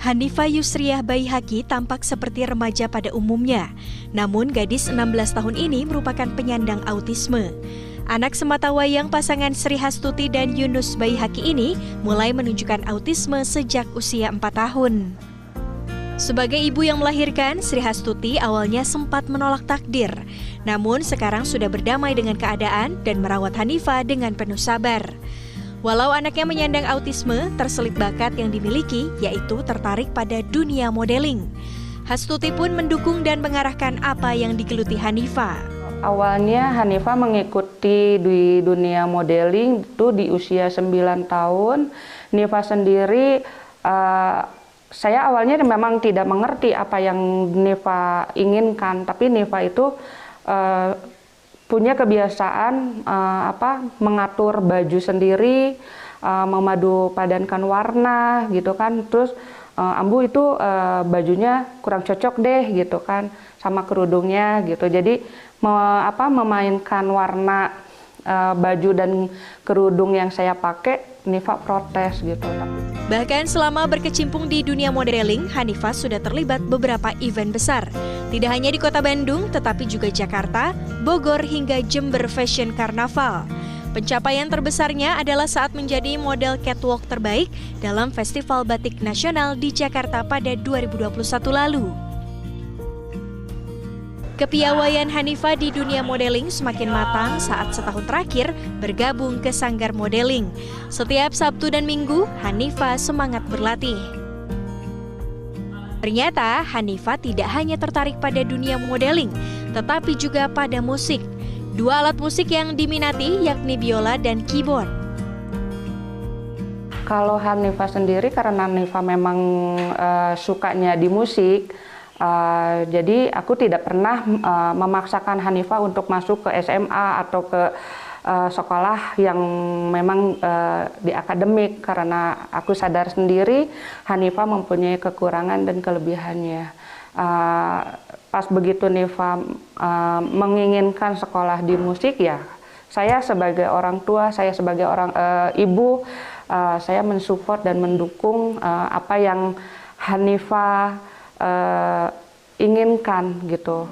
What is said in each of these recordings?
Hanifa Yusriah Baihaqi tampak seperti remaja pada umumnya. Namun gadis 16 tahun ini merupakan penyandang autisme. Anak sematawayang pasangan Sri Hastuti dan Yunus Baihaqi ini mulai menunjukkan autisme sejak usia 4 tahun. Sebagai ibu yang melahirkan, Sri Hastuti awalnya sempat menolak takdir. Namun sekarang sudah berdamai dengan keadaan dan merawat Hanifa dengan penuh sabar. Walau anaknya menyandang autisme, terselip bakat yang dimiliki, yaitu tertarik pada dunia modeling. Hastuti pun mendukung dan mengarahkan apa yang digeluti Hanifa. Awalnya Hanifa mengikuti di dunia modeling itu di usia 9 tahun. Nifa sendiri, saya awalnya memang tidak mengerti apa yang Nifa inginkan, tapi Nifa itu punya kebiasaan mengatur baju sendiri, memadu padankan warna gitu kan. Terus Ambu itu bajunya kurang cocok deh gitu kan sama kerudungnya gitu. Jadi memainkan warna baju dan kerudung yang saya pakai, Nifa protes gitu. Bahkan selama berkecimpung di dunia modeling, Hanifa sudah terlibat beberapa event besar. Tidak hanya di kota Bandung, tetapi juga Jakarta, Bogor, hingga Jember Fashion Carnaval. Pencapaian terbesarnya adalah saat menjadi model catwalk terbaik dalam Festival Batik Nasional di Jakarta pada 2021 lalu. Kepiawaian Hanifa di dunia modeling semakin matang saat setahun terakhir bergabung ke Sanggar Modeling. Setiap Sabtu dan Minggu, Hanifa semangat berlatih. Ternyata Hanifa tidak hanya tertarik pada dunia modeling, tetapi juga pada musik. Dua alat musik yang diminati yakni biola dan keyboard. Kalau Hanifa sendiri, karena Hanifa memang sukanya di musik, jadi aku tidak pernah memaksakan Hanifa untuk masuk ke SMA atau ke sekolah yang memang di akademik, karena aku sadar sendiri Hanifa mempunyai kekurangan dan kelebihannya. Pas begitu Nifa menginginkan sekolah di musik, ya saya sebagai orang tua, saya sebagai orang ibu, saya mensupport dan mendukung apa yang Hanifa inginkan gitu.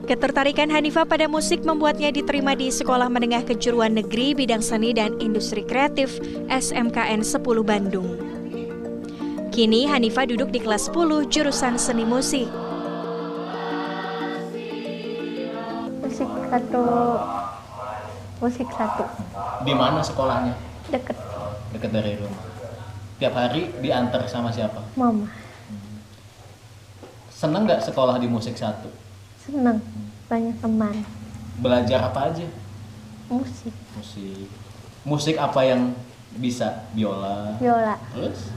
Ketertarikan Hanifa pada musik membuatnya diterima di Sekolah Menengah Kejuruan Negeri Bidang Seni dan Industri Kreatif SMKN 10 Bandung. Kini Hanifa duduk di kelas 10 jurusan Seni Musik. Musik satu. Di mana sekolahnya? Deket dari rumah. Tiap hari diantar sama siapa? Mama. Seneng nggak sekolah di musik satu? Seneng, banyak teman. Belajar apa aja? Musik. Musik apa yang bisa? Biola. Terus?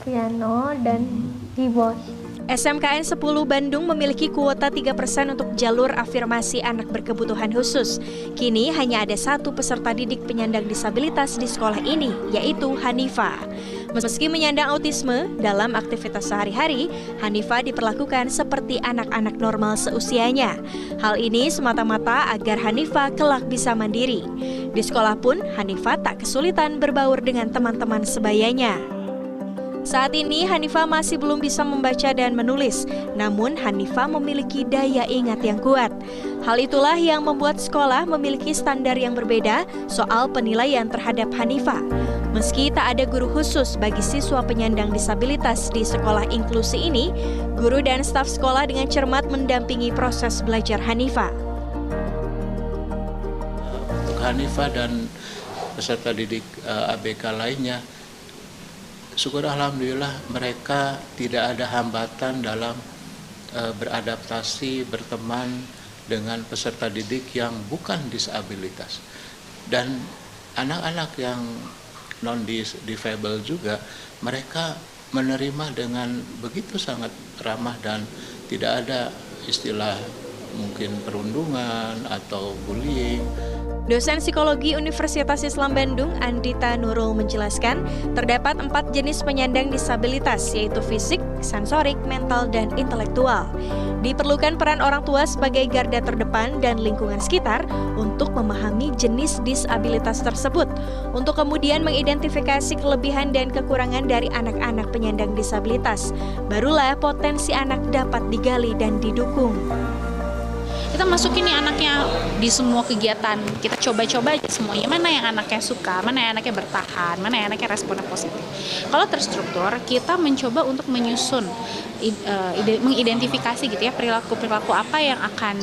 Piano dan keyboard. SMKN 10 Bandung memiliki kuota 3% untuk jalur afirmasi anak berkebutuhan khusus. Kini hanya ada satu peserta didik penyandang disabilitas di sekolah ini, yaitu Hanifa. Meski menyandang autisme, dalam aktivitas sehari-hari, Hanifa diperlakukan seperti anak-anak normal seusianya. Hal ini semata-mata agar Hanifa kelak bisa mandiri. Di sekolah pun, Hanifa tak kesulitan berbaur dengan teman-teman sebayanya. Saat ini Hanifa masih belum bisa membaca dan menulis, namun Hanifa memiliki daya ingat yang kuat. Hal itulah yang membuat sekolah memiliki standar yang berbeda soal penilaian terhadap Hanifa. Meski tak ada guru khusus bagi siswa penyandang disabilitas di sekolah inklusi ini, guru dan staf sekolah dengan cermat mendampingi proses belajar Hanifa. Untuk Hanifa dan peserta didik ABK lainnya, syukur alhamdulillah mereka tidak ada hambatan dalam beradaptasi, berteman dengan peserta didik yang bukan disabilitas. Dan anak-anak yang non-difabel juga, mereka menerima dengan begitu sangat ramah dan tidak ada istilah mungkin perundungan atau bullying. Dosen Psikologi Universitas Islam Bandung, Andita Nurul menjelaskan, terdapat 4 jenis penyandang disabilitas, yaitu fisik, sensorik, mental, dan intelektual. Diperlukan peran orang tua sebagai garda terdepan dan lingkungan sekitar untuk memahami jenis disabilitas tersebut, untuk kemudian mengidentifikasi kelebihan dan kekurangan dari anak-anak penyandang disabilitas. Barulah potensi anak dapat digali dan didukung. Kita masukin nih anaknya di semua kegiatan, kita coba-coba aja semuanya, mana yang anaknya suka, mana yang anaknya bertahan, mana yang anaknya responnya positif. Kalau terstruktur, kita mencoba untuk menyusun, mengidentifikasi gitu ya, perilaku-perilaku apa yang akan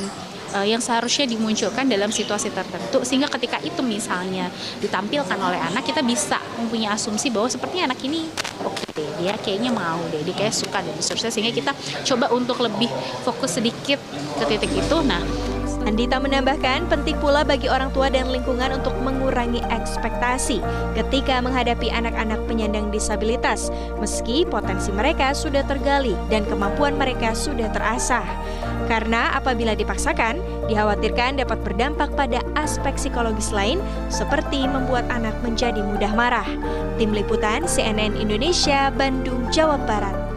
yang seharusnya dimunculkan dalam situasi tertentu, sehingga ketika itu misalnya ditampilkan oleh anak, kita bisa mempunyai asumsi bahwa sepertinya anak ini oke deh, dia kayaknya mau deh, dia kayak suka dan seterusnya, sehingga kita coba untuk lebih fokus sedikit ke titik itu. Nah, Andita menambahkan, penting pula bagi orang tua dan lingkungan untuk mengurangi ekspektasi ketika menghadapi anak-anak penyandang disabilitas, meski potensi mereka sudah tergali dan kemampuan mereka sudah terasah. Karena apabila dipaksakan, dikhawatirkan dapat berdampak pada aspek psikologis lain, seperti membuat anak menjadi mudah marah. Tim Liputan CNN Indonesia, Bandung, Jawa Barat.